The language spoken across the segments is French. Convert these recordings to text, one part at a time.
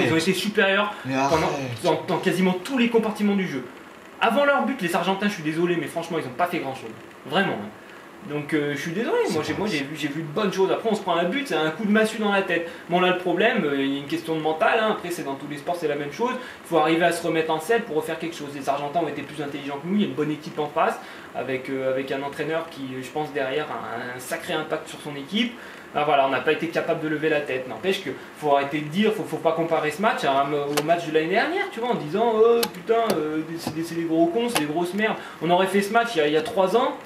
ils ont été supérieurs dans quasiment tous les compartiments du jeu. Avant leur but, les Argentins, je suis désolé, mais franchement, ils n'ont pas fait grand-chose. Vraiment. Donc je suis désolé, moi j'ai vu de bonnes choses. Après on se prend un but, c'est un coup de massue dans la tête. Bon là le problème, il y a une question de mental, hein. Après c'est dans tous les sports c'est la même chose. Il faut arriver à se remettre en selle pour refaire quelque chose. Les Argentins ont été plus intelligents que nous, il y a une bonne équipe en face, avec un entraîneur qui je pense derrière a un sacré impact sur son équipe. Ah, voilà, on n'a pas été capable de lever la tête. N'empêche qu'il faut arrêter de dire, faut pas comparer ce match au match de l'année dernière, tu vois, en disant oh putain, c'est des gros cons, c'est des grosses merdes. On aurait fait ce match il y a 3 ans.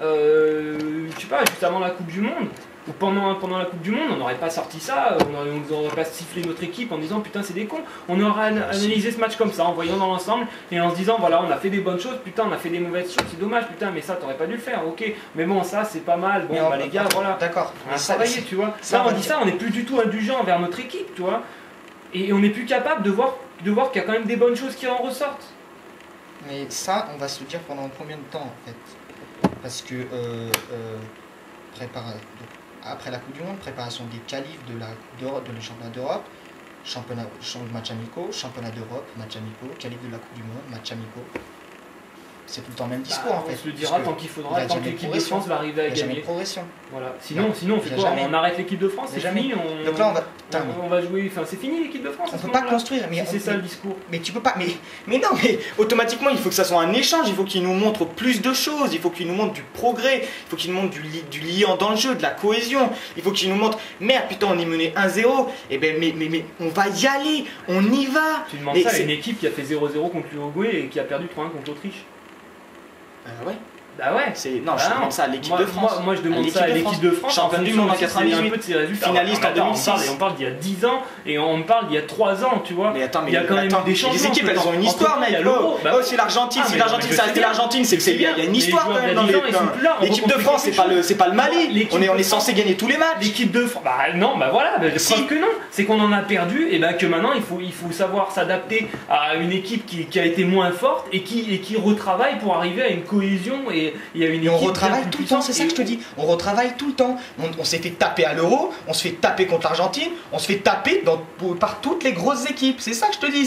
Je sais pas, juste avant la Coupe du Monde ou pendant la Coupe du Monde, on n'aurait pas sorti ça, on n'aurait pas sifflé notre équipe en disant putain c'est des cons. On aurait analysé ce match comme ça, en voyant dans l'ensemble et en se disant voilà on a fait des bonnes choses, putain on a fait des mauvaises choses, c'est dommage, putain mais ça t'aurais pas dû le faire, ok, mais bon ça c'est pas mal, bon bah les gars voilà, d'accord, on a travaillé tu vois, ça on dit ça, on n'est plus du tout indulgent envers notre équipe tu vois, et on n'est plus capable de voir qu'il y a quand même des bonnes choses qui en ressortent. Mais ça on va se le dire pendant combien de temps en fait? Parce que après la Coupe du Monde, préparation des qualifs de la Coupe d'Europe, de les championnats d'Europe, match amicaux, championnat d'Europe, match amicaux, qualif de la Coupe du Monde, match amicaux. C'est tout le temps le même discours en fait. On se le dira tant qu'il faudra, tant que l'équipe de France va arriver à gagner. Jamais de progression. Voilà. Sinon on fait quoi? On arrête l'équipe de France, c'est fini. Donc là on va jouer. Enfin c'est fini l'équipe de France. On peut pas construire. Mais c'est ça le discours. Mais tu peux pas. Mais non. Mais automatiquement il faut que ça soit un échange. Il faut qu'il nous montre plus de choses. Il faut qu'il nous montre du progrès. Il faut qu'il nous montre du liant dans le jeu, de la cohésion. Il faut qu'il nous montre merde putain on est mené 1-0. Et ben mais on va y aller. On y va. Tu demandes ça à une équipe qui a fait 0-0 contre l'Uruguay et qui a perdu 3-1 contre l'Autriche. Ouais. Bah ouais. Non, je demande ça à l'équipe de France. Moi je demande ça à l'équipe de France. Championne du monde en 98. Un peu de ses résultats. Finaliste en 2006. On parle d'il y a 10 ans et on parle d'il y a 3 ans, tu vois. Mais attends, il y a quand même des changements. Les équipes elles ont une histoire, mec. Oh, c'est l'Argentine. Si l'Argentine ça restait l'Argentine, c'est qu'il y a une histoire quand même dans l'équipe de France. C'est pas le Mali. On est censé gagner tous les matchs. L'équipe de France. Bah non, bah voilà. Preuve que non. C'est qu'on en a perdu et que maintenant il faut savoir s'adapter à une équipe qui a été moins forte et qui retravaille pour arriver à une cohésion et à une équipe. On retravaille tout le temps, c'est ça que je te dis. On retravaille tout le temps. On s'est fait taper à l'Euro, on se fait taper contre l'Argentine, on se fait taper par toutes les grosses équipes. C'est ça que je te dis.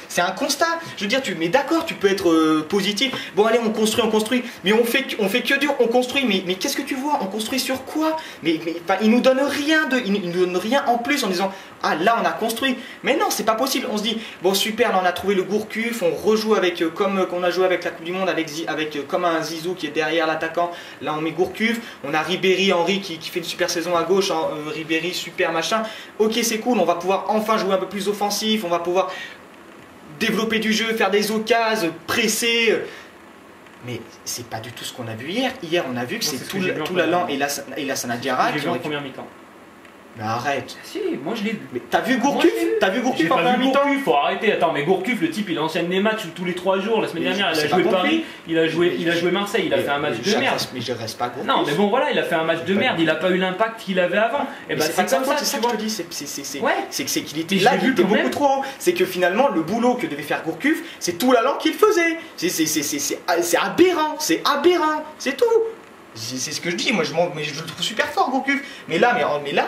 C'est un constat. Je veux dire, mais d'accord, tu peux être positif. Bon, allez, on construit. Mais on fait que dur. On construit. Mais qu'est-ce que tu vois? On construit sur quoi? Mais ils nous donnent rien ils nous donnent rien en plus en disant ah là on a construit. Mais non, c'est pas possible. On se dit bon super, là on a trouvé le Gourcuff, on rejoue avec comme qu'on a joué avec la Coupe du Monde avec comme un Zizou qui est derrière l'attaquant. Là on met Gourcuff, on a Ribéry, Henry qui fait une super saison à gauche, Ribéry super machin. Ok c'est cool, on va pouvoir enfin jouer un peu plus offensif, on va pouvoir développer du jeu, faire des occasions, presser. Mais c'est pas du tout ce qu'on a vu hier. Hier on a vu que c'est tout l'allant et la Sanadiara qui ont en première mi-temps. Mais arrête. Si, moi je l'ai vu. Mais t'as vu Gourcuff? T'as vu Gourcuff en première mi-temps? Faut arrêter. Attends, mais Gourcuff, le type, il enchaîne des matchs tous les 3 jours. La semaine dernière, il a joué Paris, il a joué Marseille, il a fait un match de merde. Mais je reste pas Gourcuff. Non, mais bon, voilà, il a fait un match de merde. Il a pas eu l'impact qu'il avait avant. Et bah, c'est comme ça. C'est ça que je te dis. C'est qu'il était là, il était beaucoup trop haut. C'est que finalement, le boulot que devait faire Gourcuff, c'est tout l'allant qu'il faisait. C'est aberrant. C'est aberrant. C'est tout. C'est ce que je dis, moi je le trouve super fort Gourcuff. Mais là,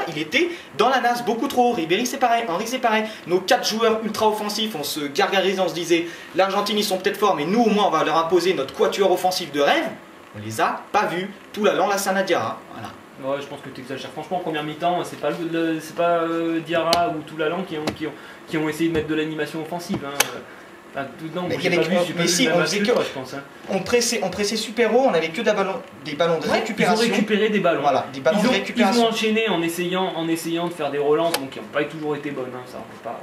il était dans la nasse beaucoup trop haut. Ribéry c'est pareil, Henry c'est pareil. Nos 4 joueurs ultra offensifs, on se gargarisait, on se disait l'Argentine ils sont peut-être forts, mais nous au moins on va leur imposer notre quatuor offensif de rêve. On les a pas vus. Tout l'allant la Sanadiara. Voilà. Ouais, je pense que tu exagères. Franchement, en première mi-temps, c'est pas Diarra ou Toulalan qui ont essayé de mettre de l'animation offensive. Hein. On pressait super haut, on avait que des ballons de récupération. Ils ont récupéré des ballons. Voilà, des ballons de récupération. Ils ont enchaîné en essayant de faire des relances, donc qui n'ont pas toujours été bonnes. Hein, ça, on peut pas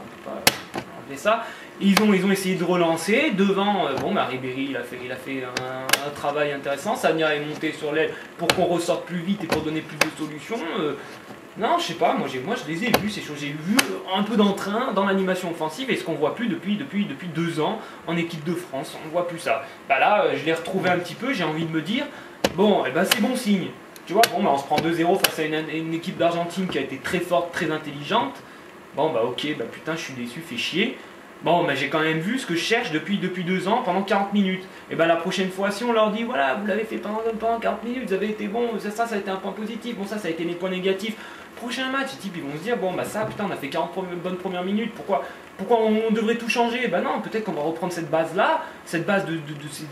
enlever ça. Ils ont essayé de relancer. Devant, Ribéry, il a fait un travail intéressant. Sagna est monté sur l'aile pour qu'on ressorte plus vite et pour donner plus de solutions. Non, je sais pas, moi je les ai vus, ces choses. J'ai vu un peu d'entrain dans l'animation offensive et ce qu'on voit plus depuis 2 ans en équipe de France, on voit plus ça. Bah là, je l'ai retrouvé un petit peu, j'ai envie de me dire, bon, c'est bon signe. Tu vois, on se prend 2-0 face à une équipe d'Argentine qui a été très forte, très intelligente. Bon, ok, putain, je suis déçu, fait chier. Bon, j'ai quand même vu ce que je cherche depuis 2 ans pendant 40 minutes. Et la prochaine fois, si on leur dit, voilà, vous l'avez fait pendant 40 minutes, vous avez été bon, ça a été un point positif, bon, ça a été les points négatifs. prochain match, les types ils vont se dire bon bah ça putain on a fait 40 bonnes premières minutes, pourquoi on devrait tout changer? Bah non, peut-être qu'on va reprendre cette base là, cette base de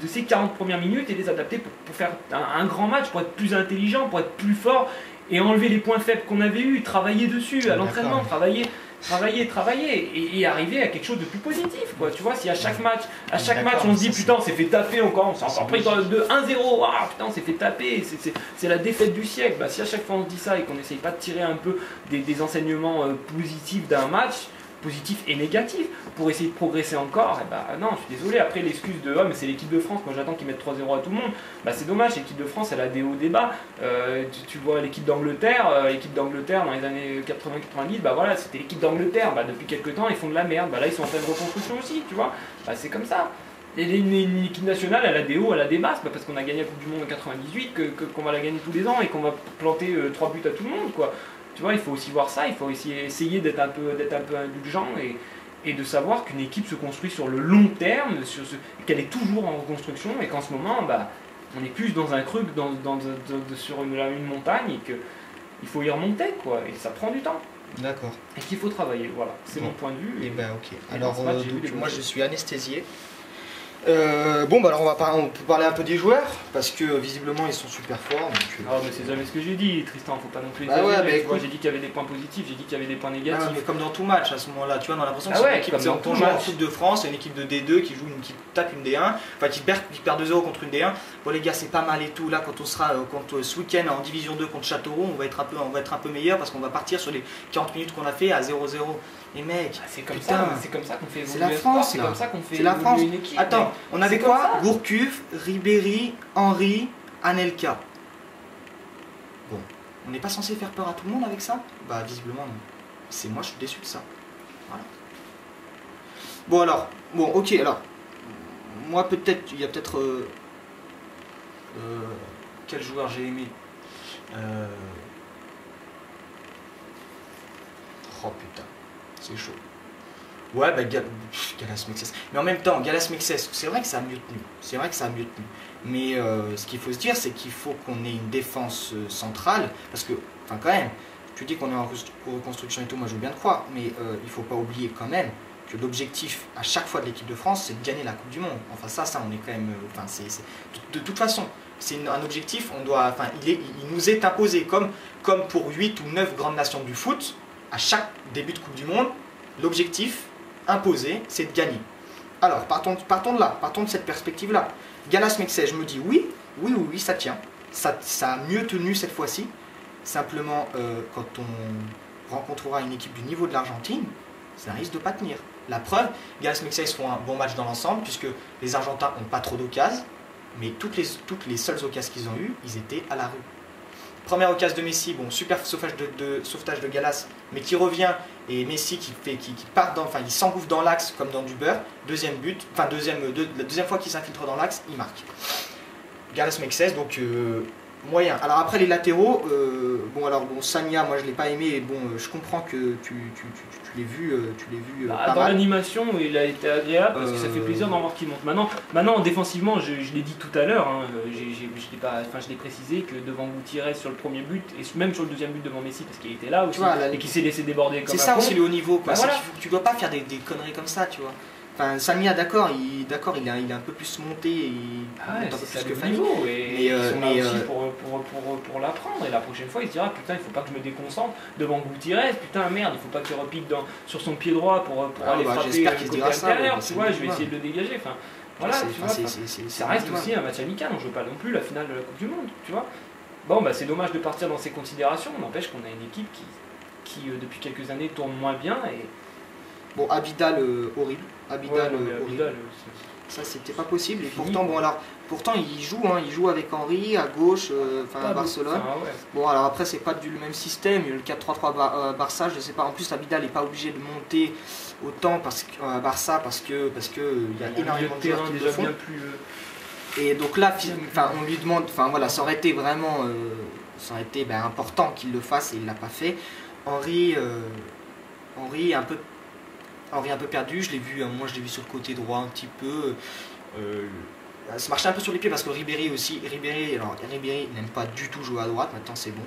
ces 40 premières minutes et les adapter pour faire un grand match, pour être plus intelligent, pour être plus fort et enlever les points faibles qu'on avait eu, travailler dessus à l'entraînement, travailler et arriver à quelque chose de plus positif quoi. Tu vois, si à chaque match on se dit putain on s'est fait taper encore, on s'est encore pris de 1-0, ah putain on s'est fait taper, c'est la défaite du siècle, bah si à chaque fois on se dit ça et qu'on n'essaye pas de tirer un peu des enseignements positifs d'un match, positifs et négatifs, pour essayer de progresser encore, et bah non, je suis désolé, après l'excuse de oh mais c'est l'équipe de France, moi j'attends qu'ils mettent 3-0 à tout le monde, bah c'est dommage, l'équipe de France elle a des hauts débats, tu vois l'équipe d'Angleterre dans les années 80-90, bah voilà, c'était l'équipe d'Angleterre, bah depuis quelques temps ils font de la merde, bah là ils sont en pleine reconstruction aussi, tu vois, bah c'est comme ça. Et l'équipe nationale, elle a des hauts, elle a des basses, bah parce qu'on a gagné la Coupe du Monde en 98, qu'on va la gagner tous les ans et qu'on va planter 3 buts à tout le monde, quoi. Tu vois, il faut aussi voir ça, il faut aussi essayer d'être un peu indulgent et de savoir qu'une équipe se construit sur le long terme, qu'elle est toujours en reconstruction et qu'en ce moment, bah, on est plus dans un creux que sur une montagne et qu'il faut y remonter, quoi, et ça prend du temps. D'accord. Et qu'il faut travailler, voilà, c'est mon point de vue. Et ben ok. Alors moi je suis anesthésié. Bon bah alors on peut parler un peu des joueurs parce que visiblement ils sont super forts. Ah mais c'est jamais ce que j'ai dit, Tristan, faut pas non plus ouais, j'ai dit qu'il y avait des points positifs, j'ai dit qu'il y avait des points négatifs. Mais comme dans tout match à ce moment-là, tu vois, on a l'impression que c'est une équipe, c'est ton joueur en équipe de France, c'est une équipe de D2 qui joue qui tape une D1, enfin qui perd 2-0 contre une D1. Bon les gars, c'est pas mal et tout. Là quand on sera ce week-end en division 2 contre Châteauroux, on va être un peu meilleur parce qu'on va partir sur les 40 minutes qu'on a fait à 0-0. Et mec, c'est comme ça qu'on fait évoluer. C'est la France, c'est comme ça qu'on fait évoluer une équipe. Attends, on avait quoi? Gourcuff, Ribéry, Henry, Anelka. Bon, on n'est pas censé faire peur à tout le monde avec ça? Bah visiblement non. Moi je suis déçu de ça. Voilà. Bon alors, ok alors. Moi peut-être, il y a peut-être... quel joueur j'ai aimé? Oh putain. C'est chaud. Ouais, bah Gallas Mexès. Mais en même temps, Gallas Mexès, c'est vrai que ça a mieux tenu. Mais ce qu'il faut se dire, c'est qu'il faut qu'on ait une défense centrale. Parce que, enfin, quand même, tu dis qu'on est en reconstruction et tout, moi je veux bien te croire. Mais il faut pas oublier quand même que l'objectif à chaque fois de l'équipe de France, c'est de gagner la Coupe du Monde. Enfin, ça, on est quand même. Enfin, de toute façon, c'est un objectif. Il nous est imposé comme pour 8 ou 9 grandes nations du foot. À chaque début de Coupe du Monde, l'objectif imposé, c'est de gagner. Alors, partons de là, partons de cette perspective-là. Gallas Mexès, je me dis oui, ça tient. Ça a mieux tenu cette fois-ci. Simplement, quand on rencontrera une équipe du niveau de l'Argentine, ça risque de ne pas tenir. La preuve, Gallas Mexès font un bon match dans l'ensemble, puisque les Argentins n'ont pas trop d'occasions, mais toutes les seules occasions qu'ils ont eues, ils étaient à la rue. Première occasion de Messi, bon, super sauvetage de Gallas, mais qui revient et Messi qui part il s'engouffre dans l'axe comme dans du beurre. Deuxième but, la deuxième fois qu'il s'infiltre dans l'axe, il marque. Gallas Mexès, donc moyen. Alors après les latéraux, Sagna, moi je l'ai pas aimé, je comprends que tu l'as vu, pas dans mal. L'animation, il a été agréable parce que ça fait plaisir d'en voir qu'il monte. Maintenant, défensivement, je l'ai dit tout à l'heure, hein, je l'ai précisé que devant Gutiérrez sur le premier but et même sur le deuxième but devant Messi parce qu'il était là aussi et qu'il s'est laissé déborder comme ça. C'est ça aussi le haut niveau, quoi. Bah, voilà. Tu dois pas faire des conneries comme ça, tu vois. Enfin, Sagna, d'accord, il est un peu plus monté, il monte un peu plus que Fanny. Et ils sont là aussi pour l'apprendre. Et la prochaine fois, il se dira putain, il faut pas que je me déconcentre devant Gutiérrez. Putain, merde, il faut pas qu'il repique sur son pied droit pour aller frapper le côté intérieur. Tu vois, je vais essayer de le dégager. Enfin, voilà, tu vois. Ça reste aussi un match amical. On joue pas non plus la finale de la Coupe du Monde, tu vois. Bon, bah c'est dommage de partir dans ces considérations. N'empêche qu'on a une équipe qui depuis quelques années tourne moins bien et bon, Abidal, horrible. Horrible. Ça, c'était pas possible. Et pourtant, il joue avec Henry à gauche, à Barcelone. Bon, alors après, c'est pas le même système. Le 4-3-3 Barça, je sais pas. En plus, Abidal n'est pas obligé de monter autant à Barça parce que il y a énormément de joueurs qui le font. Et donc là, on lui demande, ça aurait été vraiment, important qu'il le fasse et il l'a pas fait. Henry un peu perdu, je l'ai vu sur le côté droit un petit peu. Ça marchait un peu sur les pieds parce que Ribéry n'aime pas du tout jouer à droite, maintenant c'est bon.